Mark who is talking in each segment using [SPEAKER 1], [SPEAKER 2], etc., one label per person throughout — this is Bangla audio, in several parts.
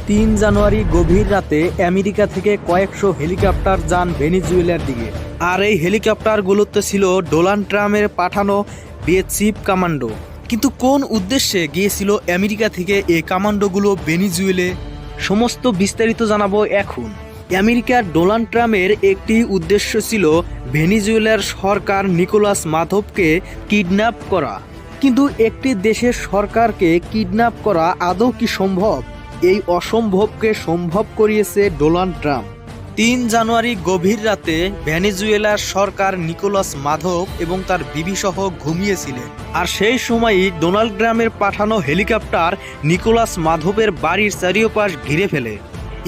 [SPEAKER 1] 3 জানুয়ারি গভীর রাতে আমেরিকা থেকে কয়েকশো হেলিকপ্টার যান ভেনেজুয়েলার দিকে। আর এই হেলিকপ্টারগুলোতে ছিল ডোনাল্ড ট্রাম্পের পাঠানো চিফ কমান্ডো। কিন্তু কোন উদ্দেশ্যে গিয়েছিল আমেরিকা থেকে এই কমান্ডোগুলো ভেনেজুয়েলে, সমস্ত বিস্তারিত জানাবো এখন। আমেরিকার ডোনাল্ড ট্রাম্পের একটি উদ্দেশ্য ছিল ভেনেজুয়েলার সরকার নিকোলাস মাদোভকে কিডন্যাপ করা। কিন্তু একটি দেশের সরকারকে কিডন্যাপ করা আদৌ কি সম্ভব? এই অসম্ভবকে সম্ভব করিয়েছে ডোনাল্ড ট্রাম্প। 3 জানুয়ারি গভীর রাতে ভেনেজুয়েলার সরকার নিকোলাস মাদোভ এবং তার বিবি সহ ঘুমিয়েছিলেন। আর সেই সময়ই ডোনাল্ড ট্রাম্পের পাঠানো হেলিকপ্টার নিকোলাস মাদোভের বাড়ির চারিপাশ ঘিরে ফেলে।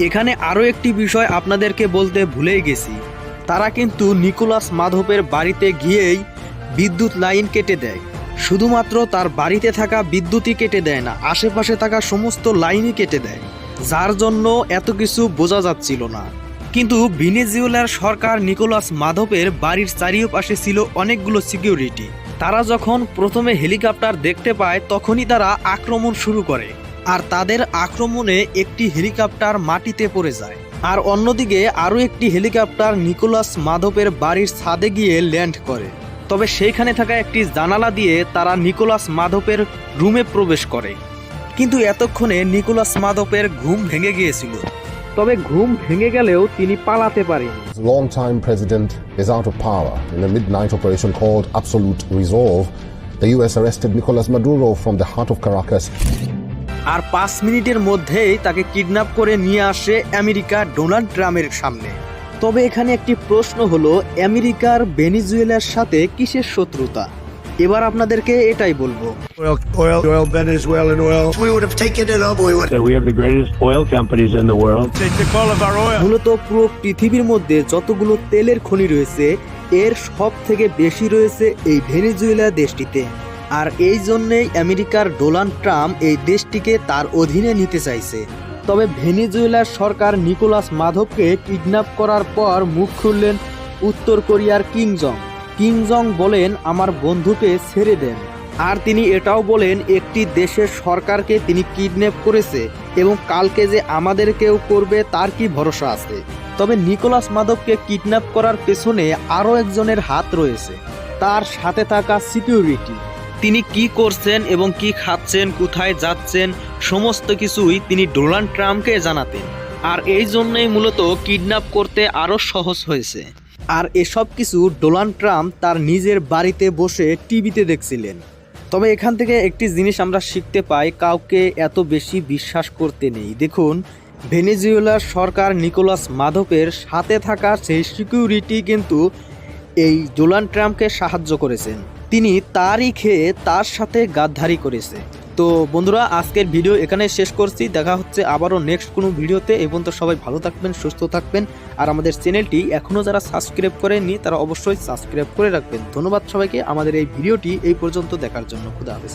[SPEAKER 1] এখানে আরও একটি বিষয় আপনাদেরকে বলতে ভুলেই গেছি, তারা কিন্তু নিকোলাস মাদোভের বাড়িতে গিয়েই বিদ্যুৎ লাইন কেটে দেয়। শুধুমাত্র তার বাড়িতে থাকা বিদ্যুৎই কেটে দেয় না, আশেপাশে থাকা সমস্ত লাইনই কেটে দেয়, যার জন্য এত কিছু বোঝা যাচ্ছিল না। কিন্তু ভেনেজুয়েলার সরকার নিকোলাস মাদোভের বাড়ির চারিপাশে ছিল অনেকগুলো সিকিউরিটি। তারা যখন প্রথমে হেলিকপ্টার দেখতে পায় তখনই তারা আক্রমণ শুরু করে। আর তাদের আক্রমণে একটি হেলিকপ্টার মাটিতে পড়ে যায়। আর অন্যদিকে আরও একটি হেলিকপ্টার নিকোলাস মাদোভের বাড়ির ছাদে গিয়ে ল্যান্ড করে। তবে সেইখানে থাকা একটি জানালা দিয়ে তারা নিকোলাস মাদোভের রুমে প্রবেশ করে। কিন্তু এতক্ষণে নিকোলাস মাদোভের ঘুম ভেঙে গিয়েছিল। তবে ঘুম ভেঙে গেলেও তিনি পালাতে পারেন।
[SPEAKER 2] Long-time president is out of power. In a midnight operation called Absolute Resolve, the US arrested Nicolas Maduro from the heart of Caracas.
[SPEAKER 1] আর 5 মিনিটের মধ্যেই তাকে কিডন্যাপ করে নিয়ে আসে আমেরিকা ডোনাল্ড ট্রাম্পের সামনে। তবে এখানে একটি প্রশ্ন হলো, আমেরিকার ভেনেজুয়েলার সাথে কিসের শত্রুতা? এবার আপনাদেরকে এটাই বলবো।
[SPEAKER 3] Oil, Venezuelan oil. We would have taken it up.
[SPEAKER 4] We have the greatest oil companies in the world.
[SPEAKER 3] They took all of our oil.
[SPEAKER 1] মূলত পুরো পৃথিবীর মধ্যে যতগুলো তেলের খনি রয়েছে এর সব থেকে বেশি রয়েছে এই ভেনেজুয়েলা দেশটিতে। আর এই জন্যেই আমেরিকার ডোনাল্ড ট্রাম্প এই দেশটিকে তার অধীনে নিতে চাইছে। তবে ভেনেজুয়েলার সরকার নিকোলাস মাদোভকে কিডন্যাপ করার পর মুখ খুললেন উত্তর কোরিয়ার কিম জং বলেন, আমার বন্ধুকে ছেড়ে দেন। আর তিনি এটাও বলেন, একটি দেশের সরকারকে তিনি কিডন্যাপ করেছে এবং কালকে যে আমাদেরকেও করবে তার কি ভরসা আছে। তবে নিকোলাস মাদোভকে কিডন্যাপ করার পেছনে আরও একজনের হাত রয়েছে, তার সাথে থাকা সিকিউরিটি। তিনি কি করছেন এবং কি খাচ্ছেন, কোথায় যাচ্ছেন, সমস্ত কিছুই তিনি ডোনাল্ড ট্রাম্পকে জানাতেন। আর এই জন্যই মূলত কিডন্যাপ করতে আরও সহজ হয়েছে। আর এসব কিছু ডোনাল্ড ট্রাম্প তার নিজের বাড়িতে বসে টিভিতে দেখছিলেন। তবে এখান থেকে একটি জিনিস আমরা শিখতে পাই, কাউকে এত বেশি বিশ্বাস করতে নেই। দেখুন, ভেনেজুয়েলার সরকার নিকোলাস মাদোভের সাথে থাকা সেই সিকিউরিটি কিন্তু এই ডোনাল্ড ট্রাম্পকে সাহায্য করেছেন। তিনি তারই খেয়ে তার সাথে গাদ্দারি করেছে। তো বন্ধুরা, আজকের ভিডিও এখানে শেষ করছি। দেখা হচ্ছে আবারও নেক্সট কোনো ভিডিওতে। এই পর্যন্ত সবাই ভালো থাকবেন, সুস্থ থাকবেন। আর আমাদের চ্যানেলটি এখনও যারা সাবস্ক্রাইব করেননি তারা অবশ্যই সাবস্ক্রাইব করে রাখবেন। ধন্যবাদ সবাইকে আমাদের এই ভিডিওটি এই পর্যন্ত দেখার জন্য। খুদা হাফেজ।